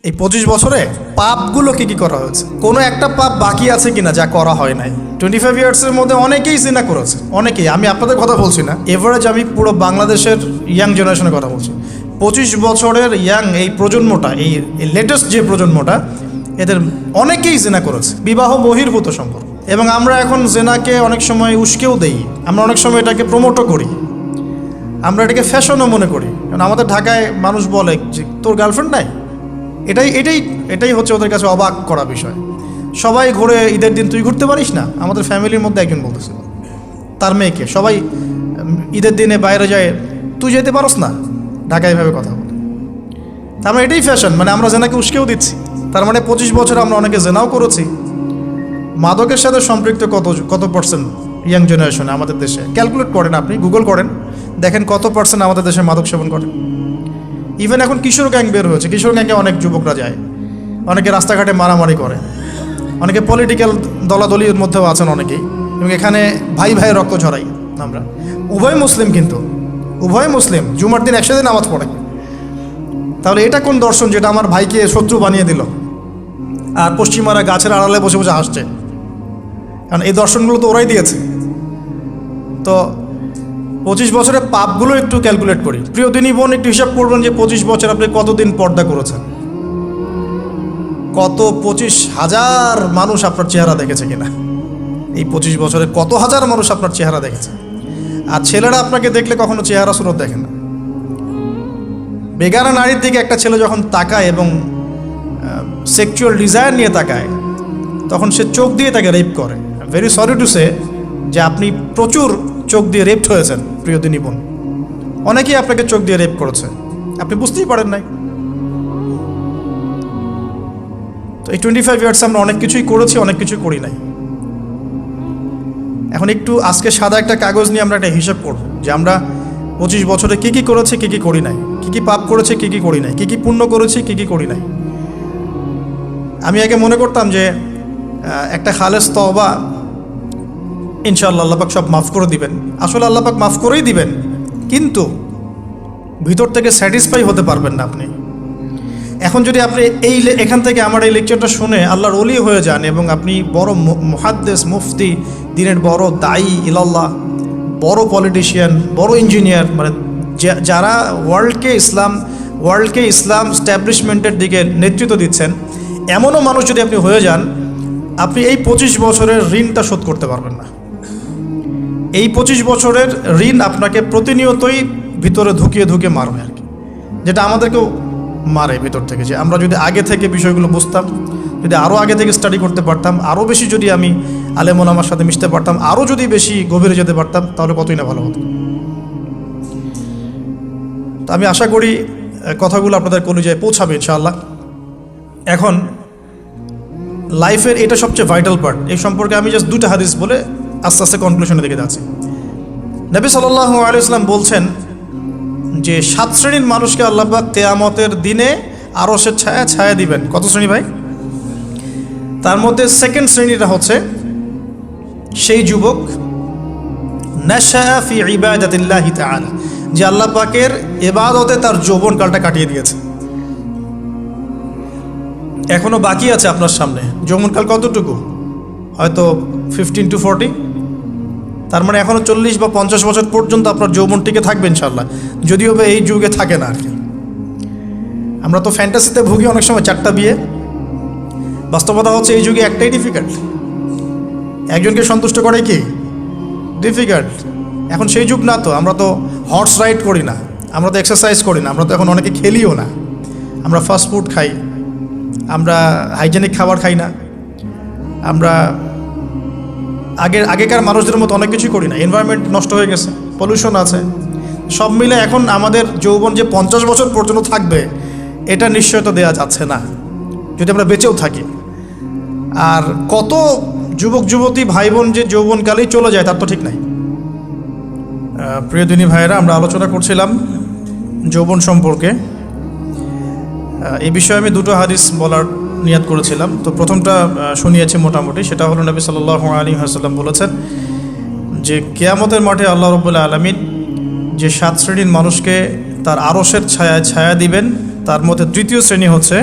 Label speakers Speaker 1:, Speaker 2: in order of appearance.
Speaker 1: এই 25 বছরে পাপগুলো কি করা হয়েছে, কোনো একটা পাপ বাকি আছে কিনা যা করা হয় নাই? 25 ইয়ার্সের মধ্যে অনেকেই জিনা করেছে, অনেকেই। আমি আপনাদের কথা বলছি না, এভারেজ আমি পুরো বাংলাদেশের ইয়াং জেনারেশনের কথা বলছি। 25 বছরের ইয়াং এই প্রজন্মটা, এই লেটেস্ট যে প্রজন্মটা, এদের অনেকেই জেনা করেছে, বিবাহ বহির্ভূত সম্পর্ক। এবং আমরা এখন জেনাকে অনেক সময় উস্কেও দেই, আমরা অনেক সময় এটাকে প্রমোটও করি, আমরা এটাকে ফ্যাশনও মনে করি। কারণ আমাদের ঢাকায় মানুষ বলে যে তোর গার্লফ্রেন্ড নাই, এটাই হচ্ছে ওদের কাছে অবাক করা বিষয়। সবাই ঘুরে, ঈদের দিন তুই ঘুরতে পারিস না? আমাদের ফ্যামিলির মধ্যে একজন বলতেছিল তার মেয়েকে, সবাই ঈদের দিনে বাইরে যায়, তুই যেতে পারস না? ঢাকায় এভাবে কথা বলে। তার মানে এটাই ফ্যাশন, মানে আমরা জেনাকে উস্কেও দিচ্ছি। তার মানে 25 বছর আমরা অনেকে জেনাও করেছি। মাদকের সাথে সম্পৃক্ত কত পার্সেন্ট ইয়াং জেনারেশনে আমাদের দেশে? ক্যালকুলেট করেন, আপনি গুগল করেন, দেখেন কত পার্সেন্ট আমাদের দেশে মাদক সেবন করে। ইভেন এখন কিশোর গ্যাং বের হয়েছে, কিশোর গ্যাংয়ে অনেক যুবকরা যায়, অনেকে রাস্তাঘাটে মারামারি করে, অনেকে পলিটিক্যাল দলাদলির মধ্যেও আছেন অনেকেই, এবং এখানে ভাই ভাই রক্ত ঝরাই আমরা। উভয় মুসলিম, কিন্তু উভয় মুসলিম, জুমার দিন একসাথে নামাজ পড়ে। তাহলে এটা কোন দর্শন যেটা আমার ভাইকে শত্রু বানিয়ে দিল, আর পশ্চিমারা গাছের আড়ালে বসে বসে হাসছে? কারণ এই দর্শনগুলো তো ওরাই দিয়েছে। তো 25 বছরের পাপগুলো একটু ক্যালকুলেট করি। প্রিয় দিনী বোন, একটু হিসাব করবেন যে 25 বছর আপনি কতদিন পর্দা করেছেন, কত 25,000 মানুষ আপনার চেহারা দেখেছে কিনা? এই 25 বছরে কত হাজার মানুষ আপনার চেহারা দেখেছে? আর ছেলেরা আপনাকে দেখলে কখনো চেহারা সুরত দেখে না। বেগানা নারীর দিকে একটা ছেলে যখন তাকায় এবং সেক্সুয়াল ডিজায়ার নিয়ে তাকায়, তখন সে চোখ দিয়ে তাকে রেপ করে। ভেরি সরি টু সে যে আপনি প্রচুর চোখ দিয়ে রেপড হয়েছেন প্রিয় দিনী বোন। অনেকেই আপনাকে চোখ দিয়ে রেপ করেছে, আপনি বুঝতেই পারেন নাই। তো এই 25 ইয়ার্সে আমরা অনেক কিছুই করেছি, অনেক কিছুই করি নাই। এখন একটু আজকে সাদা একটা কাগজ নিয়ে আমরা একটা হিসাব করব যে আমরা 25 বছরে কী করেছি, কী করি নাই, কী পাপ করেছি, কী করি নাই, কী পুণ্য করেছি, কী করি নাই। আমি আগে মনে করতাম যে একটা খালেস তওবা ইনশাআল্লাহ আল্লাহ পাক সব মাফ করে দিবেন। আসলে আল্লাহ পাক মাফ করেই দিবেন, কিন্তু ভিতর থেকে স্যাটিসফাই হতে পারবেন না আপনি। এখন যদি আপনি এখান থেকে আমার এই লেকচারটা শুনে আল্লাহর ওলি হয়ে যান এবং আপনি বড় মুহাদ্দিস, মুফতি, দিনের বড় দায়ী ইলাল্লাহ, বড় পলিটিশিয়ান, বড় ইঞ্জিনিয়ার, মানে যারা ওয়ার্ল্ডকে ইসলাম স্ট্যাবলিশমেন্টের দিকে নেতৃত্ব দিচ্ছেন, এমনও মানুষ যদি আপনি হয়ে যান, আপনি এই 25 বছরের ঋণটা শোধ করতে পারবেন না। এই 25 বছরের ঋণ আপনাকে প্রতিনিয়তই ভিতরে ধুকিয়ে মারবে আর কি, যেটা আমাদেরকেও মারে ভিতর থেকে। যে আমরা যদি আগে থেকে বিষয়গুলো বুঝতাম, যদি আরও আগে থেকে স্টাডি করতে পারতাম, আরও বেশি যদি আমি আলেম ওলামার সাথে মিশতে পারতাম, আরও যদি বেশি গভীরে যেতে পারতাম, তাহলে কতই না ভালো হতো। তো আমি আশা করি কথাগুলো আপনাদের কলিজায় পৌঁছাবে ইনশাআল্লাহ। এখন লাইফের এটা সবচেয়ে ভাইটাল পার্ট। এই সম্পর্কে আমি জাস্ট 2টা হাদিস বলে আস্তে আস্তে কনক্লুশনের দিকে যাচ্ছি। নবী সাল্লাল্লাহু আলাইহি ওয়াসাল্লাম বলছেন যে 7 শ্রেণীর মানুষকে আল্লাহ পাক কিয়ামতের দিনে আরশের ছায়া দিবেন। কত শ্রেণী ভাই? তার মধ্যে সেকেন্ড শ্রেণীটা হচ্ছে সেই যুবক নাশা ফি ইবাদাতিল্লাহি তাআলা, যে আল্লাহ পাকের ইবাদতে তার যৌবনকালটা কাটিয়ে দিয়েছে। এখনো বাকি আছে আপনার সামনে। যৌবনকাল কতটুকু? হয়তো 15 to 40। তার মানে এখনো 40 বা 50 বছর পর্যন্ত আপনার যৌবন টিকে থাকবে ইনশাআল্লাহ, যদিও বা এই যুগে থাকে না আর কি। আমরা তো ফ্যান্টাসিতে ভুগি অনেক সময়, 4টা বিয়ে। বাস্তবতা হচ্ছে এই যুগে একটাই ডিফিকাল্ট, একজনকে সন্তুষ্ট করে কি ডিফিকাল্ট। এখন সেই যুগ না তো, আমরা তো হর্স রাইড করি না, আমরা তো এক্সারসাইজ করি না, আমরা তো এখন অনেকে খেলিও না, আমরা ফাস্ট ফুড খাই, আমরা হাইজেনিক খাবার খাই না, আমরা আগেকার মানুষদের মতো অনেক কিছুই করি না। এনভায়রনমেন্ট নষ্ট হয়ে গেছে, পলিউশন আছে, সব মিলে এখন আমাদের যৌবন যে 50 বছর পর্যন্ত থাকবে, এটা নিশ্চয়তা দেওয়া যাচ্ছে না যদি আমরা বেঁচেও থাকি। আর কত যুবক যুবতী ভাই বোন যে যৌবনকালেই চলে যায় তার তো ঠিক নাই। প্রিয় দিনী ভাইয়েরা, আমরা আলোচনা করছিলাম যৌবন সম্পর্কে। এই বিষয়ে আমি 2টো হাদিস বলার নিয়াত করেছিলাম। তো প্রথমটা শুনিয়েছি মোটামুটি, সেটা হলো নবী সাল্লাল্লাহু আলাইহি ওয়াসাল্লাম বলেছেন যে কিয়ামতের মাঠে আল্লাহ রাব্বুল আলামিন যে 7 শ্রেণীর মানুষকে তার আরশের ছায়া দিবেন, তার মধ্যে তৃতীয় শ্রেণী হচ্ছে